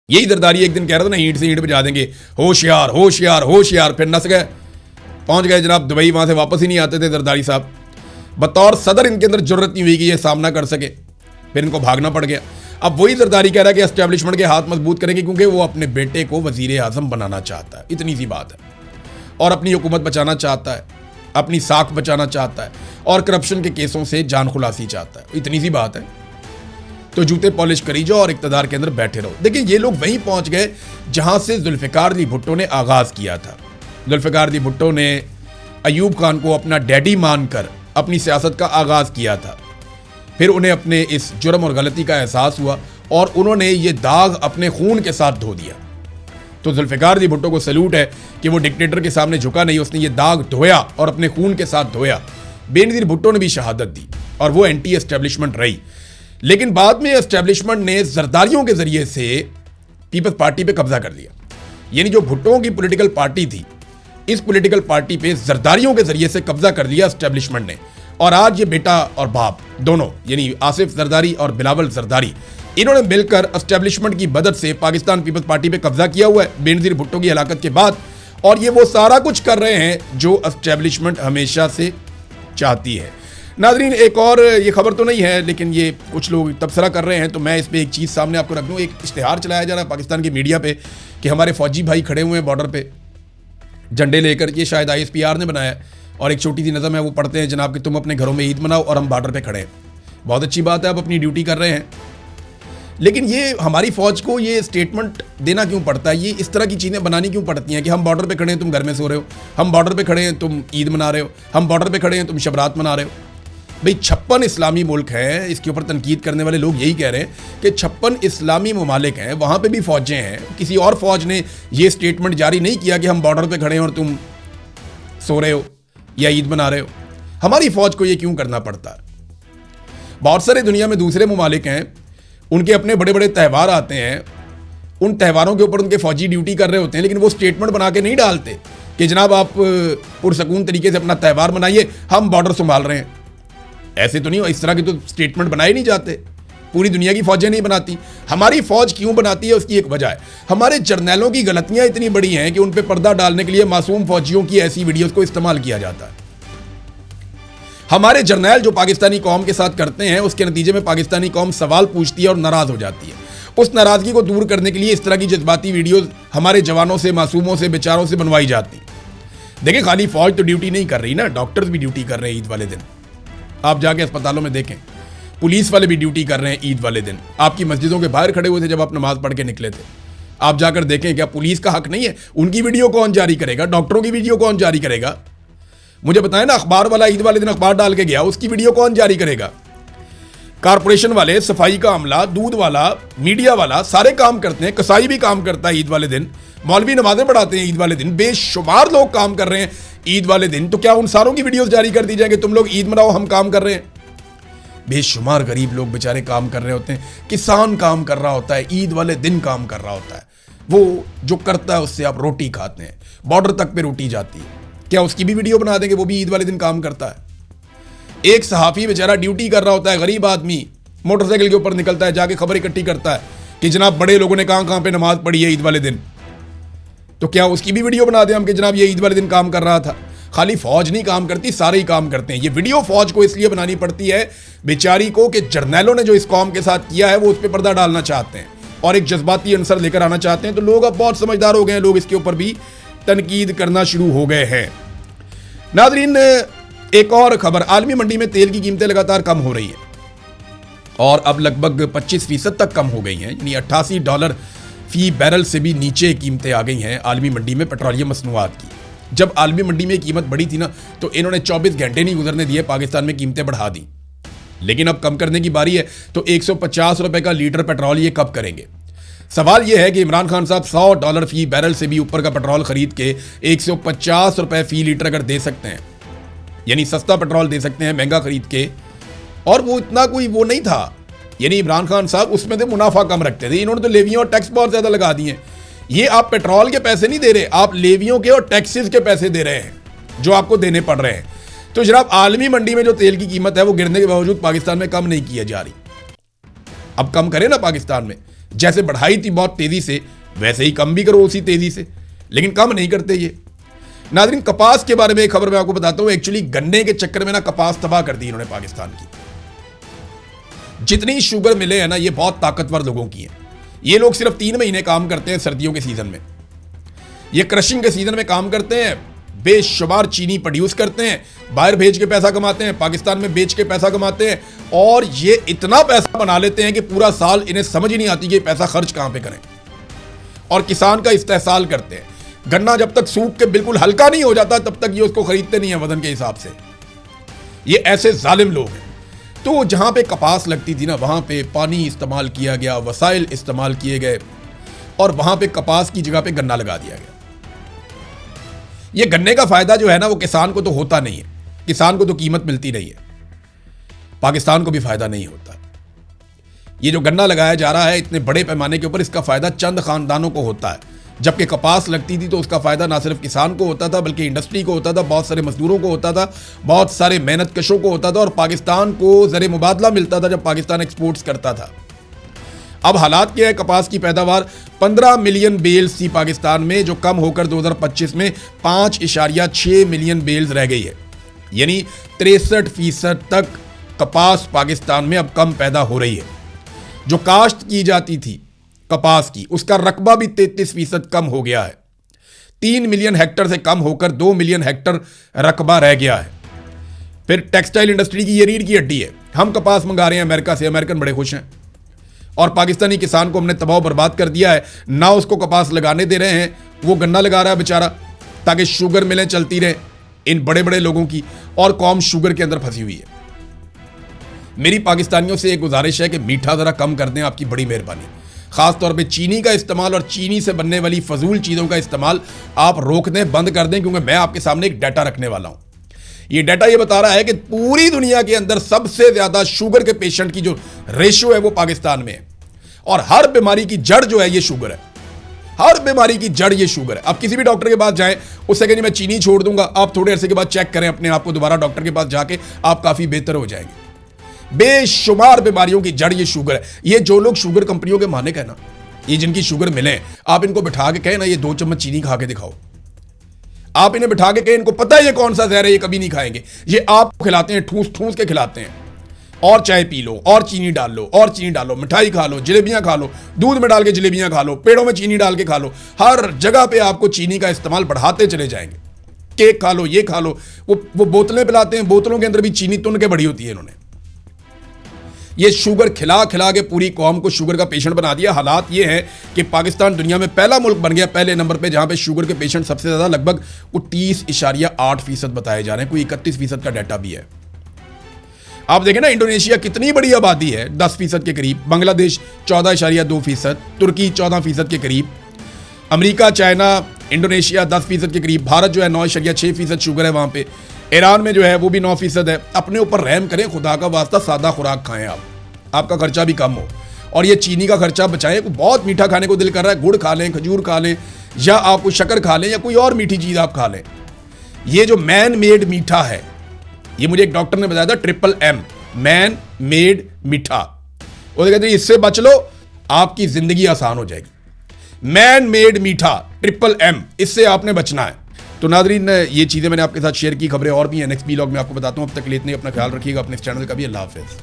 यही जरदारी एक दिन कह रहा था ना, ईंट से ईंट बजा देंगे, होशियार होशियार होशियार, फिर नस गए, पहुंच गए जनाब दुबई, वहां से वापस ही नहीं आते थे जरदारी साहब। बतौर सदर इनके अंदर जरूरत नहीं हुई कि ये सामना कर सके, फिर इनको भागना पड़ गया। अब वही जरदारी कह रहा है कि एस्टेब्लिशमेंट के हाथ मजबूत करेंगे क्योंकि वो अपने बेटे को वजीर आजम बनाना चाहता है, इतनी सी बात है, और अपनी हुकूमत बचाना चाहता है, अपनी साख बचाना चाहता है, और करप्शन के केसों से जान खुलासी चाहता है, इतनी सी बात है। तो जूते पॉलिश करी जाओ और इक्तदार के अंदर बैठे रहो। देखिए ये लोग वहीं पहुंच गए जहां से जुल्फिकार अली भुट्टो ने आगाज किया था। जुल्फिकार अली भुट्टो ने अयूब खान को अपना डैडी मानकर अपनी सियासत का आगाज किया था, फिर उन्हें अपने इस जुर्म और गलती का एहसास हुआ और उन्होंने ये दाग अपने खून के साथ धो दिया। तो जुल्फिकार अली भुट्टो को सैल्यूट है कि वो डिक्टेटर के सामने झुका नहीं, उसने ये दाग धोया और अपने खून के साथ धोया। बेनज़ीर भुट्टो ने भी शहादत दी और वो एंटी एस्टेब्लिशमेंट रही, लेकिन बाद में एस्टेब्लिशमेंट ने जरदारियों के जरिए से पीपल्स पार्टी पे कब्जा कर लिया। यानी जो भुट्टो की पॉलिटिकल पार्टी थी, इस पॉलिटिकल पार्टी पे जरदारियों के जरिए से कब्जा कर लिया एस्टेब्लिशमेंट ने। और आज ये बेटा और बाप दोनों, यानी आसिफ जरदारी और बिलावल जरदारी, इन्होंने मिलकर एस्टेब्लिशमेंट की मदद से पाकिस्तान पीपल्स पार्टी पे कब्जा किया हुआ है बेनज़ीर भुट्टो की हलाकत के बाद। और ये वो सारा कुछ कर रहे हैं जो एस्टेब्लिशमेंट हमेशा से चाहती है। नाज़रीन, एक और ये खबर तो नहीं है, लेकिन ये कुछ लोग तबसरा कर रहे हैं, तो मैं इस पर एक चीज़ सामने आपको रख दूँ। एक इश्तिहार चलाया जा रहा है पाकिस्तान की मीडिया पे कि हमारे फौजी भाई खड़े हुए हैं बॉर्डर पे झंडे लेकर। ये शायद ISPR ने बनाया है और एक छोटी सी नज़म है, वो पढ़ते हैं जनाब कि तुम अपने घरों में ईद मनाओ और हम बॉर्डर पे खड़े हैं। बहुत अच्छी बात है, आप अपनी ड्यूटी कर रहे हैं, लेकिन ये हमारी फ़ौज को ये स्टेटमेंट देना क्यों पड़ता है, ये इस तरह की चीज़ें बनानी क्यों पड़ती हैं कि हम बॉर्डर पे खड़े हैं तुम घर में सो रहे हो, हम बॉर्डर पे खड़े हैं तुम ईद मना रहे हो, हम बॉर्डर पे खड़े हैं तुम शबरात मना रहे हो। भाई 56 इस्लामी मुल्क हैं, इसके ऊपर तनकीद करने वाले लोग यही कह रहे हैं कि 56 इस्लामी ममालिक हैं, वहाँ पे भी फ़ौजें हैं। किसी और फ़ौज ने ये स्टेटमेंट जारी नहीं किया कि हम बॉर्डर पे खड़े हैं और तुम सो रहे हो या ईद मना रहे हो। हमारी फ़ौज को ये क्यों करना पड़ता है? बहुत सारे दुनिया में दूसरे ममालिक हैं, उनके अपने बड़े बड़े त्यौहार आते हैं, उन त्यौहारों के ऊपर उनके फ़ौजी ड्यूटी कर रहे होते हैं, लेकिन वो स्टेटमेंट बना के नहीं डालते कि जनाब आप पुरसकून तरीके से अपना त्यौहार मनाइए, हम बॉर्डर संभाल रहे हैं। ऐसे तो नहीं हो, इस तरह के तो स्टेटमेंट बनाए नहीं जाते। पूरी दुनिया की फौजें नहीं बनाती, हमारी फौज क्यों बनाती है उसकी एक वजह है। हमारे जर्नैलों की गलतियां इतनी बड़ी हैं कि उन पे पर्दा डालने के लिए मासूम फौजियों की ऐसी वीडियोस को इस्तेमाल किया जाता है। हमारे जर्नैल जो पाकिस्तानी कौम के साथ करते हैं, उसके नतीजे में पाकिस्तानी कौम सवाल पूछती है और नाराज हो जाती है। उस नाराजगी को दूर करने के लिए इस तरह की जज्बाती वीडियोस हमारे जवानों से, मासूमों से, बेचारों से बनवाई जाती। देखिए, खाली फौज तो ड्यूटी नहीं कर रही ना, डॉक्टर्स भी ड्यूटी कर रहे हैं ईद वाले दिन। आप जाके अस्पतालों में देखें, पुलिस वाले भी ड्यूटी कर रहे हैं ईद वाले दिन। आपकी मस्जिदों के बाहर खड़े हुए थे जब आप नमाज पढ़ के निकले थे। आप जाकर देखें, क्या पुलिस का हक नहीं है? उनकी वीडियो कौन जारी करेगा? डॉक्टरों की वीडियो कौन जारी करेगा? मुझे बताएं ना, अखबार वाला ईद वाले दिन अखबार डाल के गया, उसकी वीडियो कौन जारी करेगा? कारपोरेशन वाले, सफाई का अमला, दूध वाला, मीडिया वाला, सारे काम करते हैं। कसाई भी काम करता है ईद वाले दिन, मौलवी नमाजें पढ़ाते हैं ईद वाले दिन, बेशुमार लोग काम कर रहे हैं ईद वाले दिन। तो क्या उन सारों की वीडियोस जारी कर दी जाएगी, तुम लोग ईद मनाओ, हम काम कर रहे हैं? बेशुमार गरीब लोग बेचारे काम कर रहे होते हैं, किसान काम कर रहा होता है, ईद वाले दिन काम कर रहा होता है। वो जो करता है उससे आप रोटी खाते हैं, बॉर्डर तक पे रोटी जाती है। क्या उसकी भी वीडियो बना देंगे? वो भी ईद वाले दिन काम करता है। एक सहाफ़ी बेचारा ड्यूटी कर रहा होता है, गरीब आदमी मोटरसाइकिल के ऊपर निकलता है, जाके खबर इकट्ठी करता है कि जनाब बड़े लोगों ने कहां कहां पे नमाज पढ़ी है ईद वाले दिन। तो क्या उसकी भी वीडियो बना दें हम कि जनाब ये ईद वाले दिन काम कर रहा था? खाली फौज नहीं काम करती, सारे ही काम करते हैं। ये वीडियो फौज को इसलिए बनानी पड़ती है बेचारी को कि जर्नैलों ने जो इस कौम के साथ किया है वो उस पर पर्दा डालना चाहते हैं और एक जज्बाती अंसर लेकर आना चाहते हैं। तो लोग अब बहुत समझदार हो गए हैं, लोग इसके ऊपर भी तनकीद करना शुरू हो गए हैं। नाज़रीन, एक और खबर, आलमी मंडी में तेल की कीमतें लगातार कम हो रही है और अब लगभग 25% तक कम हो गई हैं, यानी $88 फी बैरल से भी नीचे कीमतें आ गई हैं आलमी मंडी में पेट्रोलियम मसनूआत की। जब आलमी मंडी में कीमत बढ़ी थी ना, तो इन्होंने 24 घंटे नहीं गुजरने दिए, पाकिस्तान में कीमतें बढ़ा दी। लेकिन अब कम करने की बारी है, तो $150 का लीटर पेट्रोल ये कब करेंगे? सवाल यह है कि इमरान खान साहब $100 फी बैरल से भी ऊपर का पेट्रोल खरीद के $150 फी लीटर अगर दे सकते हैं, यानी सस्ता पेट्रोल दे सकते हैं महंगा खरीद के, और वो इतना कोई वो नहीं था, यानी इमरान खान साहब उसमें से मुनाफा कम रखते थे। इन्होंने तो लेवियों और टैक्स बहुत ज्यादा लगा दिए। ये आप पेट्रोल के पैसे नहीं दे रहे, आप लेवियों के और टैक्सेस के पैसे दे रहे हैं जो आपको देने पड़ रहे हैं। तो जनाब, आलमी मंडी में जो तेल की कीमत है वो गिरने के बावजूद पाकिस्तान में कम नहीं की जा रही। अब कम करें ना पाकिस्तान में, जैसे बढ़ाई थी बहुत तेजी से, वैसे ही कम भी करो उसी तेजी से, लेकिन कम नहीं करते ये। नाज़रीन, कपास के बारे में एक खबर मैं आपको बताता हूं। एक्चुअली गन्ने के चक्कर में ना कपास तबाह कर दी इन्होंने पाकिस्तान की। जितनी शुगर मिले हैं ना, ये बहुत ताकतवर लोगों की है। ये लोग सिर्फ 3 महीने काम करते हैं सर्दियों के सीजन में, ये क्रशिंग के सीजन में काम करते हैं, बेशुमार चीनी प्रोड्यूस करते हैं, बाहर भेज के पैसा कमाते हैं, पाकिस्तान में बेच के पैसा कमाते हैं, और ये इतना पैसा बना लेते हैं कि पूरा साल इन्हें समझ ही नहीं आती कि ये पैसा खर्च कहां पे करें, और किसान का इस्तेहसाल करते हैं। गन्ना जब तक सूख के बिल्कुल हल्का नहीं हो जाता तब तक ये उसको खरीदते नहीं है वजन के हिसाब से। ये ऐसे जालिम लोग हैं। तो जहां पे कपास लगती थी ना, वहां पे पानी इस्तेमाल किया गया, वसाइल इस्तेमाल किए गए, और वहां पे कपास की जगह पे गन्ना लगा दिया गया। ये गन्ने का फायदा जो है ना, वो किसान को तो होता नहीं है, किसान को तो कीमत मिलती नहीं है, पाकिस्तान को भी फायदा नहीं होता। ये जो गन्ना लगाया जा रहा है इतने बड़े पैमाने के ऊपर, इसका फायदा चंद खानदानों को होता है, जबकि कपास लगती थी तो उसका फायदा ना सिर्फ किसान को होता था बल्कि इंडस्ट्री को होता था, बहुत सारे मजदूरों को होता था, बहुत सारे मेहनत कशों को होता था, और पाकिस्तान को ज़र मुबादला मिलता था जब पाकिस्तान एक्सपोर्ट्स करता था। अब हालात क्या है, कपास की पैदावार 15 मिलियन बेल्स थी पाकिस्तान में, जो कम होकर 2025 में 5.6 मिलियन बेल्स रह गई है। यानी 63% तक कपास पाकिस्तान में अब कम पैदा हो रही है। जो काश्त की जाती थी कपास की, उसका रकबा भी 33% कम हो गया है। 3 मिलियन हेक्टर से कम होकर 2 मिलियन हेक्टर रकबा रह गया है। फिर टेक्सटाइल इंडस्ट्री की ये रीढ़ की हड्डी है। हम कपास मंगा रहे हैं अमेरिका से, अमेरिकन बड़े खुश हैं, और पाकिस्तानी किसान को हमने तबाह बर्बाद कर दिया है। ना उसको कपास लगाने दे रहे हैं, वो गन्ना लगा रहा है बेचारा, ताकि शुगर मिलें चलती रहे इन बड़े बड़े लोगों की, और कौम शुगर के अंदर फंसी हुई है। मेरी पाकिस्तानियों से एक गुजारिश है कि मीठा ज़रा कम कर दें, आपकी बड़ी मेहरबानी। ख़ासतौर पे चीनी का इस्तेमाल और चीनी से बनने वाली फजूल चीज़ों का इस्तेमाल आप रोक दें, बंद कर दें, क्योंकि मैं आपके सामने एक डाटा रखने वाला हूँ। ये डाटा ये बता रहा है कि पूरी दुनिया के अंदर सबसे ज़्यादा शुगर के पेशेंट की जो रेशियो है वो पाकिस्तान में है, और हर बीमारी की जड़ जो है ये शुगर है। हर बीमारी की जड़ ये शुगर है। आप किसी भी डॉक्टर के पास जाएं, उससे कहेंगे मैं चीनी छोड़ दूंगा, आप थोड़े अरसे के बाद चेक करें अपने आप को, दोबारा डॉक्टर के पास जाके आप काफ़ी बेहतर हो जाएंगे। बेशुमार बीमारियों की जड़ ये शुगर है। ये जो लोग शुगर कंपनियों के मालिक है ना, ये जिनकी शुगर मिले, आप इनको बिठा के कहें ना ये 2 चम्मच चीनी खा के दिखाओ, आप इन्हें बिठा के कहें, इनको पता है ये कौन सा जहर है, ये कभी नहीं खाएंगे। ये आपको खिलाते हैं, ठूस ठूस के खिलाते हैं, और चाय पी लो, और चीनी डाल लो, और चीनी डालो, मिठाई खा लो, जलेबियां खा लो, दूध में डाल के जलेबियां खा लो, पेड़ों में चीनी डाल के खा लो, हर जगह पे आपको चीनी का इस्तेमाल बढ़ाते चले जाएंगे। केक खा लो, ये खा लो, वो बोतलें पिलाते हैं, बोतलों के अंदर भी चीनी तुन के बड़ी होती है इन्होंने। ये शुगर खिला खिला के पूरी कौम को शुगर का पेशेंट बना दिया। हालात ये है कि पाकिस्तान दुनिया में पहला मुल्क बन गया, पहले नंबर पे, जहां पे शुगर के पेशेंट सबसे ज्यादा, लगभग 30.8% बताए जा रहे हैं, कोई 31% का डाटा भी है। आप देखें ना, इंडोनेशिया कितनी बड़ी आबादी है, 10% के करीब, बांग्लादेश 14.2%, तुर्की 14% के करीब, अमेरिका, चाइना, इंडोनेशिया 10% के करीब, भारत जो है 9.6% शुगर है वहाँ पे, ईरान में जो है वो भी 9% है। अपने ऊपर रहम करें, खुदा का वास्ता, सादा खुराक खाएं आप, आपका खर्चा भी कम हो, और ये चीनी का खर्चा बचाएं। बहुत मीठा खाने को दिल कर रहा है, गुड़ खा लें, खजूर खा लें, या आप कोई शक्कर खा लें, या कोई और मीठी चीज़ आप खा लें। ये जो मैन मेड मीठा है, ये मुझे एक डॉक्टर ने बताया था, MMM, मैन मेड मीठा। वो कहते हैं इससे बच लो, आपकी जिंदगी आसान हो जाएगी। मैन मेड मीठा MMM, इससे आपने बचना है। तो नादरीन, ये चीज़ें मैंने आपके साथ शेयर की, खबरें और भी हैं, नेक्स्ट व्लॉग में आपको बताता हूँ। अब तक के लिए इतने, अपना ख्याल रखिएगा, अपने इस चैनल का भी। अल्लाह हाफिज़।